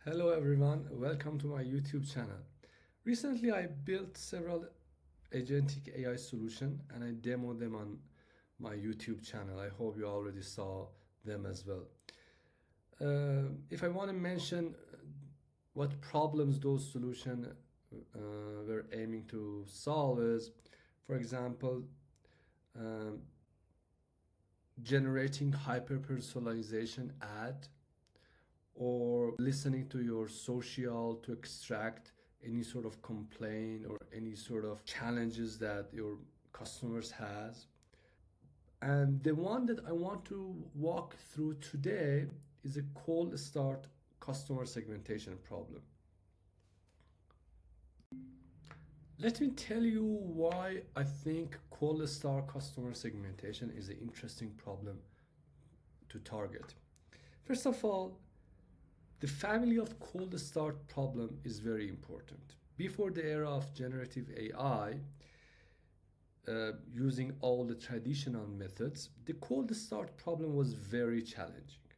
Hello everyone, welcome to my YouTube channel. Recently I built several agentic AI solutions and I demoed them on my YouTube channel. I hope you already saw them as well. If I want to mention what problems those solutions were aiming to solve is, for example, um, generating hyper-personalization ad or listening to your social to extract any sort of complaint or any sort of challenges that your customers has. And the one that I want to walk through today is a cold start customer segmentation problem. Let me tell you why I think cold start customer segmentation is an interesting problem to target. First of all, the family of cold start problem is very important. Before the era of generative AI, using all the traditional methods, the cold start problem was very challenging.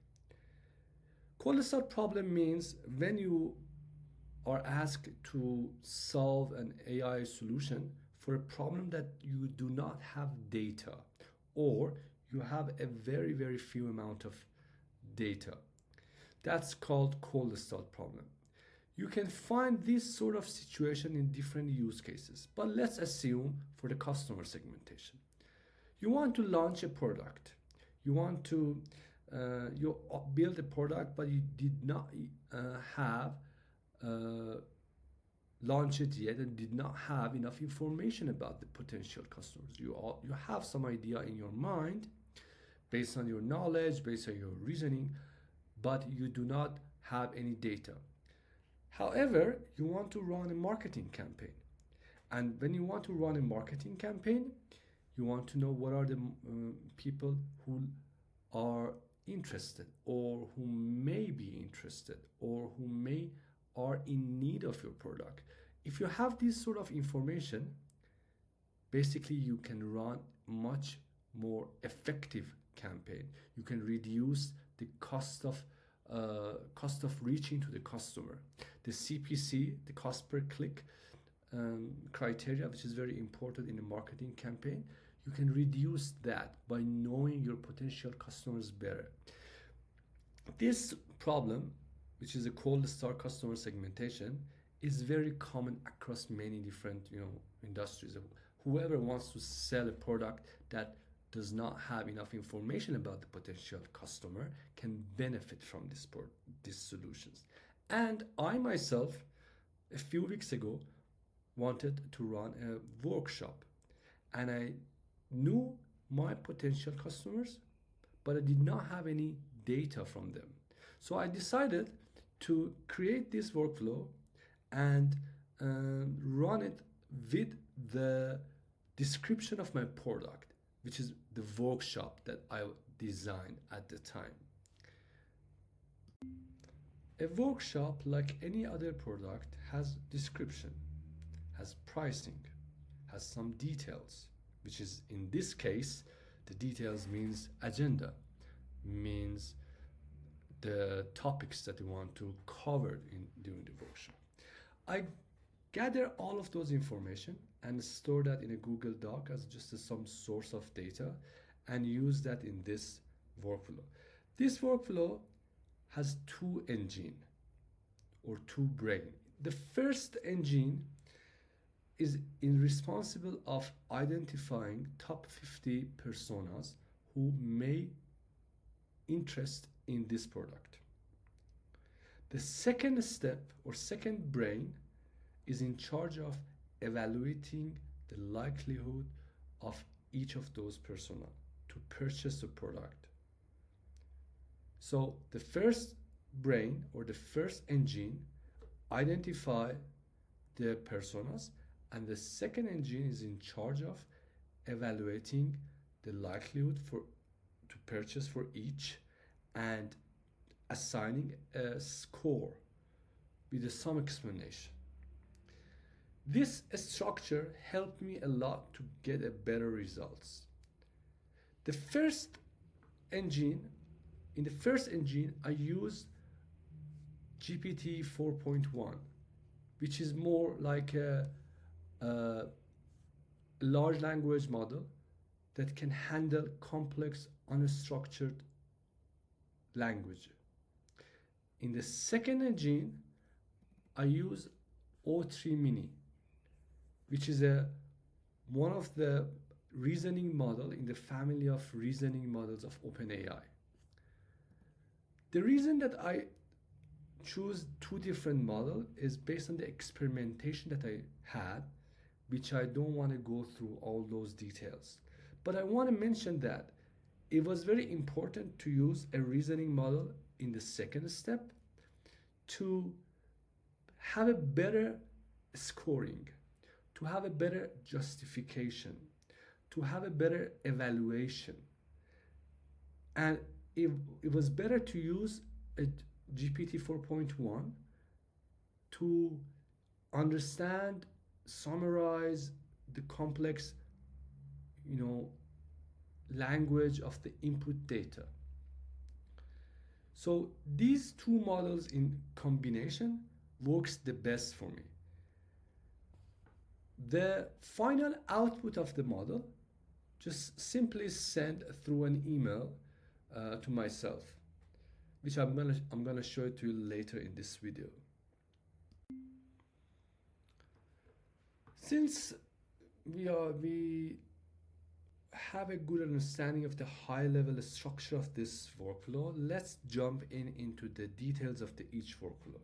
Cold start problem means when you are asked to solve an AI solution for a problem that you do not have data, or you have a very few amount of data. That's called cold start problem. You can find this sort of situation in different use cases, but let's assume for the customer segmentation. You want to launch a product. You want to you build a product, but you did not have launched it yet and did not have enough information about the potential customers. You have some idea in your mind based on your knowledge, based on your reasoning, but you do not have any data. However, you want to run a marketing campaign. And when you want to run a marketing campaign, you want to know what are the people who are interested or who may be interested or who may are in need of your product. If you have this sort of information, basically you can run much more effective campaign. You can reduce the cost of reaching to the customer. The CPC, the cost per click criteria, which is very important in a marketing campaign, you can reduce that by knowing your potential customers better. This problem, which is a cold start customer segmentation, is very common across many different industries. Whoever wants to sell a product that does not have enough information about the potential customer can benefit from these solutions. And I myself, a few weeks ago, wanted to run a workshop, and I knew my potential customers, but I did not have any data from them. So I decided to create this workflow and run it with the description of my product, which is the workshop that I designed at the time. A workshop, like any other product, has description, has pricing, has some details, which is in this case, the details means agenda, means the topics that you want to cover during the workshop. I gather all of those information and store that in a Google Doc as just some source of data and use that in this workflow. This workflow has two engines or two brains. The first engine is responsible of identifying top 50 personas who may interest in this product. The second step or second brain is in charge of evaluating the likelihood of each of those persona to purchase the product. So the first brain or the first engine identify the personas, and the second engine is in charge of evaluating the likelihood to purchase for each and assigning a score with some explanation. This structure helped me a lot to get a better results. In the first engine, I used GPT 4.1, which is more like a large language model that can handle complex, unstructured language. In the second engine, I use O3 Mini, which is one of the reasoning model in the family of reasoning models of OpenAI. The reason that I choose two different models is based on the experimentation that I had, which I don't want to go through all those details. But I want to mention that it was very important to use a reasoning model in the second step to have a better scoring, to have a better justification, to have a better evaluation. And it was better to use a GPT 4.1 to understand, summarize the complex, language of the input data. So these two models in combination works the best for me. The final output of the model just simply send through an email to myself, which I'm gonna show it to you later in this video. Since we have a good understanding of the high-level structure of this workflow, let's jump into the details of each workflow.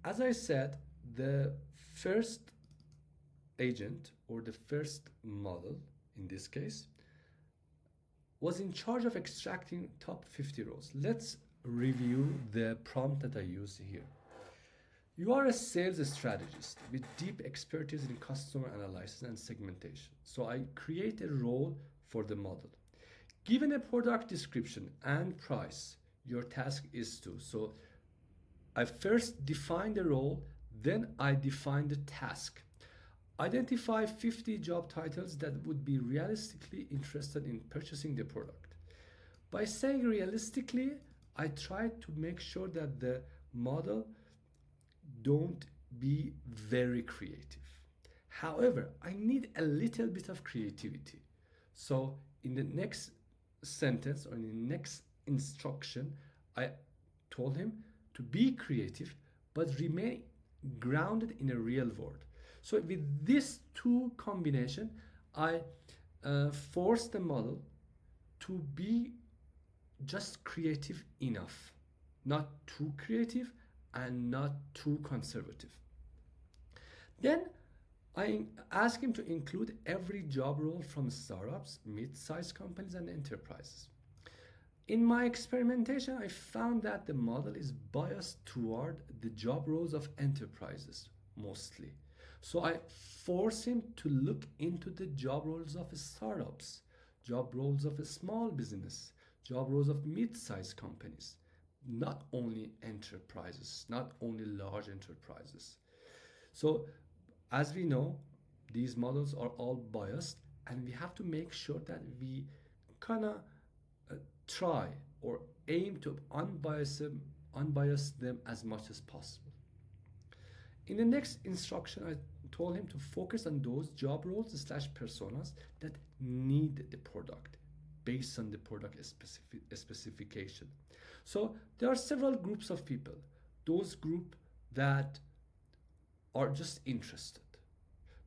As I said, the first agent, or the first model in this case, was in charge of extracting top 50 rows. Let's review the prompt that I used here. You are a sales strategist with deep expertise in customer analysis and segmentation. So I create a role for the model. Given a product description and price, your task is to. So I first define the role, then I define the task. Identify 50 job titles that would be realistically interested in purchasing the product. By saying realistically, I try to make sure that the model don't be very creative. However, I need a little bit of creativity. So in the next sentence, or in the next instruction, I told him to be creative but remain grounded in a real world. So with these two combination, I force the model to be just creative enough, not too creative and not too conservative. Then I ask him to include every job role from startups, mid-sized companies, and enterprises. In my experimentation, I found that the model is biased toward the job roles of enterprises mostly. So I force him to look into the job roles of startups, job roles of a small business, job roles of mid-sized companies, not only enterprises, not only large enterprises. So as we know, these models are all biased, and we have to make sure that we kind of try or aim to unbias them as much as possible. In the next instruction, I told him to focus on those job roles / personas that need the product based on the product specification. So there are several groups of people. Those groups that are just interested.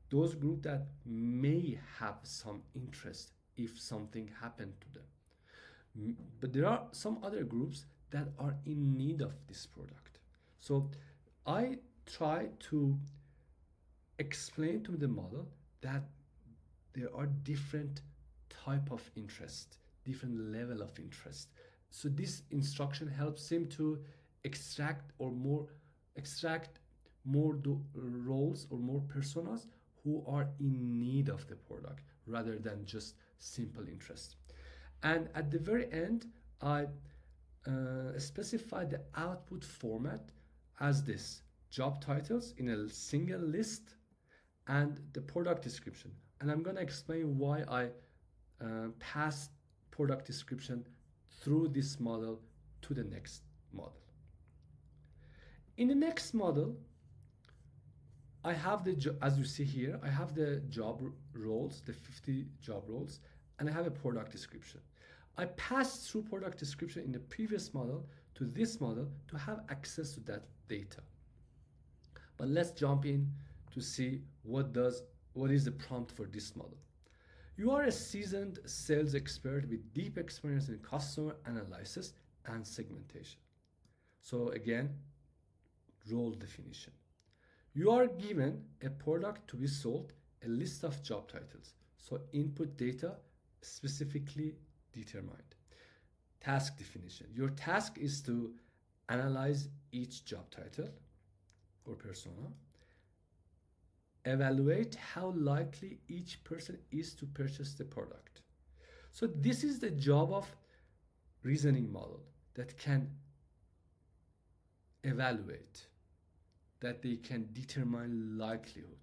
Those groups that may have some interest if something happened to them. But there are some other groups that are in need of this product. So I try to explain to the model that there are different type of interest, different level of interest. So this instruction helps him to extract more roles or more personas who are in need of the product rather than just simple interest. And at the very end, I specify the output format as this: job titles in a single list and the product description. And I'm going to explain why I pass product description through this model to the next model. In the next model, I have as you see here, I have the job roles, the 50 job roles, and I have a product description. I passed through product description in the previous model to this model to have access to that data. But let's jump in to see what is the prompt for this model. You are a seasoned sales expert with deep experience in customer analysis and segmentation. So again, role definition. You are given a product to be sold, a list of job titles. So input data specifically determined. Task definition. Your task is to analyze each job title or persona, evaluate how likely each person is to purchase the product. So this is the job of reasoning model that can evaluate, that they can determine likelihood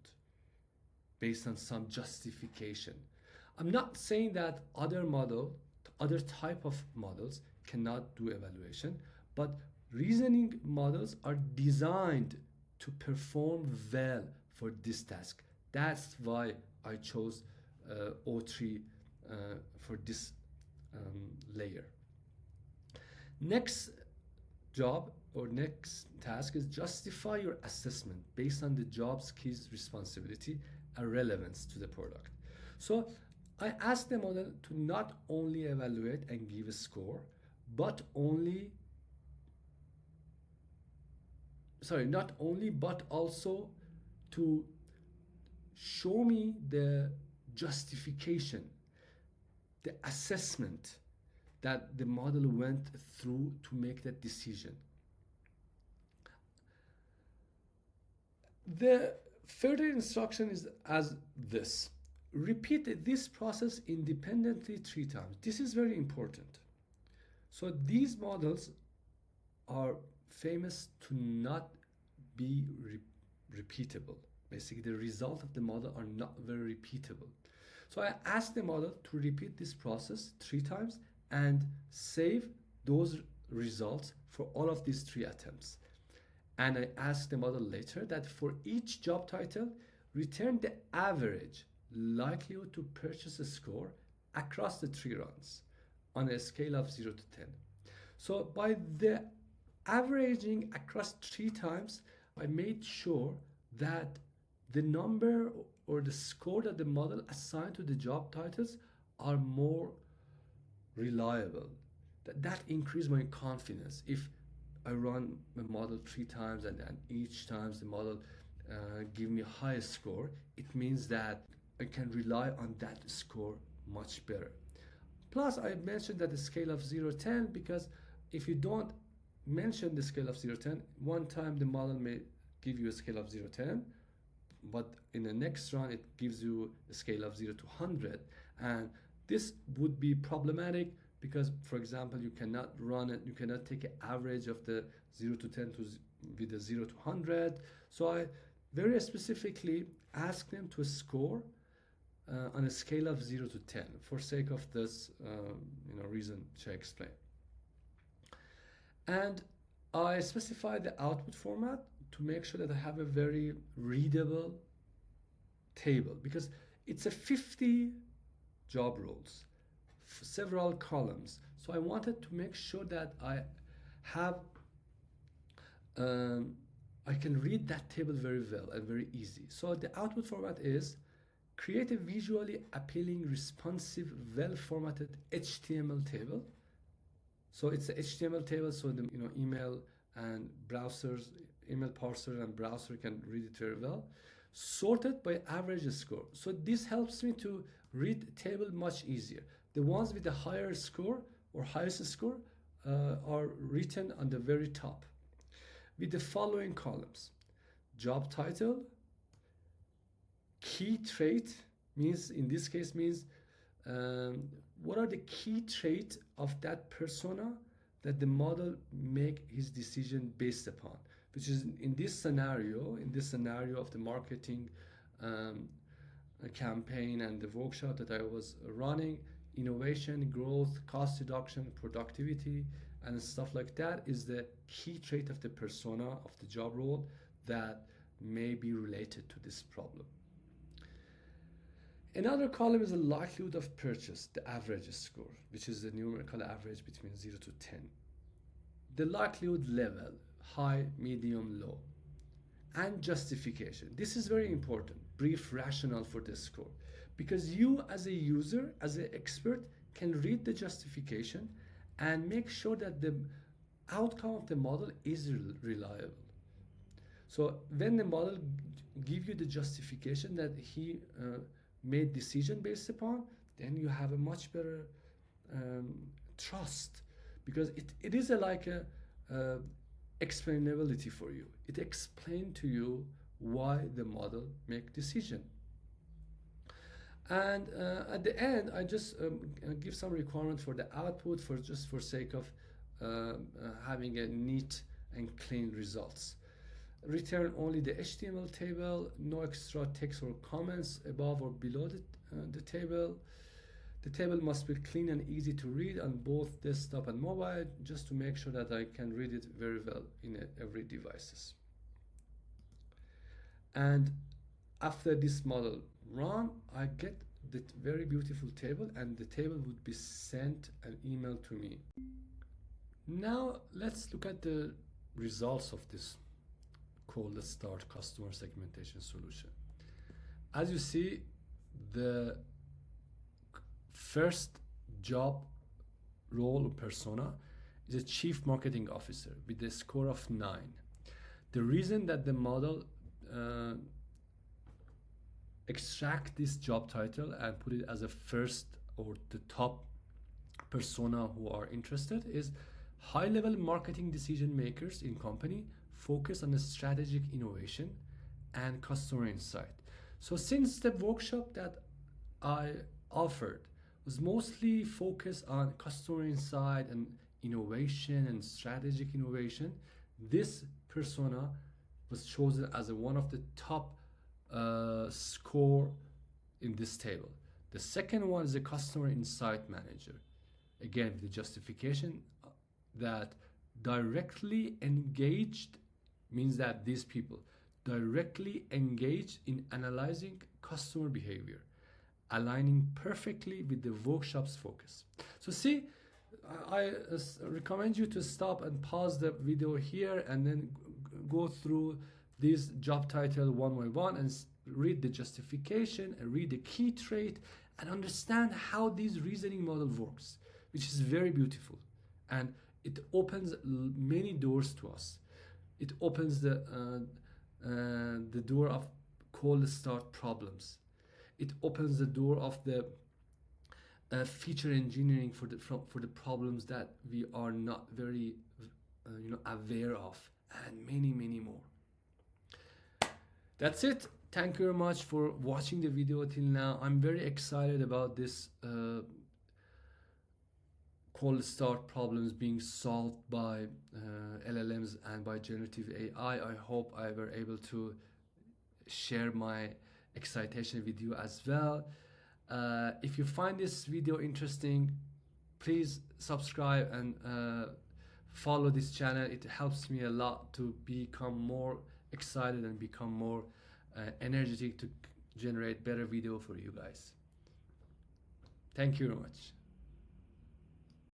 based on some justification. I'm not saying that other type of models cannot do evaluation, but reasoning models are designed to perform well for this task. That's why I chose O3 for this layer. Next job or next task is justify your assessment based on the job's keys, responsibility, and relevance to the product. So I asked the model to not only evaluate and give a score, but also to show me the justification, the assessment that the model went through to make that decision. The further instruction is as this. Repeat this process independently 3 times. This is very important. So these models are famous to not be repeatable. Basically, the result of the model are not very repeatable. So I asked the model to repeat this process 3 times and save those results for all of these 3 attempts. And I asked the model later that for each job title, return the average likelihood to purchase a score across the 3 runs on a scale of 0 to 10. So by the averaging across 3 times, I made sure that the number or the score that the model assigned to the job titles are more reliable. That increased my confidence. If I run the model 3 times and each time the model give me a higher score, it means that I can rely on that score much better. Plus, I mentioned that the scale of 0 to 10 because if you don't mention the scale of 0 to 10, one time the model may give you a scale of 0 to 10, but in the next run it gives you a scale of 0 to 100, and this would be problematic because, for example, you cannot run it, you cannot take an average of the 0 to 10 with the 0 to 100. So I very specifically asked them to score on a scale of 0 to 10 for sake of this reason which I explained. And I specified the output format to make sure that I have a very readable table because it's a 50 job roles, several columns. So I wanted to make sure that I have I can read that table very well and very easy. So the output format is create a visually appealing, responsive, well-formatted HTML table. So it's a HTML table, so the email parser and browser can read it very well. Sorted by average score. So this helps me to read table much easier. The ones with the higher score or highest score are written on the very top with the following columns: job title, key trait, means in this case means what are the key traits of that persona that the model make his decision based upon, which is in this scenario of the marketing campaign and the workshop that I was running: innovation, growth, cost reduction, productivity, and stuff like that is the key trait of the persona of the job role that may be related to this problem. Another column is the likelihood of purchase, the average score, which is the numerical average between 0 to 10. The likelihood level, high, medium, low, and justification. This is very important, brief rationale for the score, because you as a user, as an expert, can read the justification and make sure that the outcome of the model is reliable. So when the model give you the justification that he made decision based upon, then you have a much better trust, because it is like a explainability for you. It explains to you why the model make decision. And at the end, I just give some requirement for the output for sake of having a neat and clean results. Return only the HTML table, no extra text or comments above or below the table. The table must be clean and easy to read on both desktop and mobile, just to make sure that I can read it very well in every devices. And after this model run, I get the very beautiful table, and the table would be sent an email to me. Now let's look at the results of this Cold-Start Customer Segmentation solution. As you see, the first job role or persona is a Chief Marketing Officer with a score of 9. The reason that the model extract this job title and put it as a first or the top persona who are interested is high-level marketing decision makers in company focus on the strategic innovation and customer insight. So since the workshop that I offered was mostly focused on customer insight and innovation and strategic innovation, this persona was chosen as one of the top score in this table. The second one is a customer insight manager. Again, the justification that directly engaged means that these people directly engaged in analyzing customer behavior, aligning perfectly with the workshop's focus. So see, I recommend you to stop and pause the video here and then go through this job title one by one and read the justification and read the key trait and understand how this reasoning model works, which is very beautiful, and it opens many doors to us. It opens the door of cold start problems. It opens the door of the feature engineering for the problems that we are not very aware of, and many more. That's it. Thank you very much for watching the video till now. I'm very excited about this cold start problems being solved by LLMs and by generative AI. I hope I were able to share my excitation with you as well. If you find this video interesting, please subscribe and follow this channel. It helps me a lot to become more excited and become more energetic to generate better video for you guys. Thank you very much.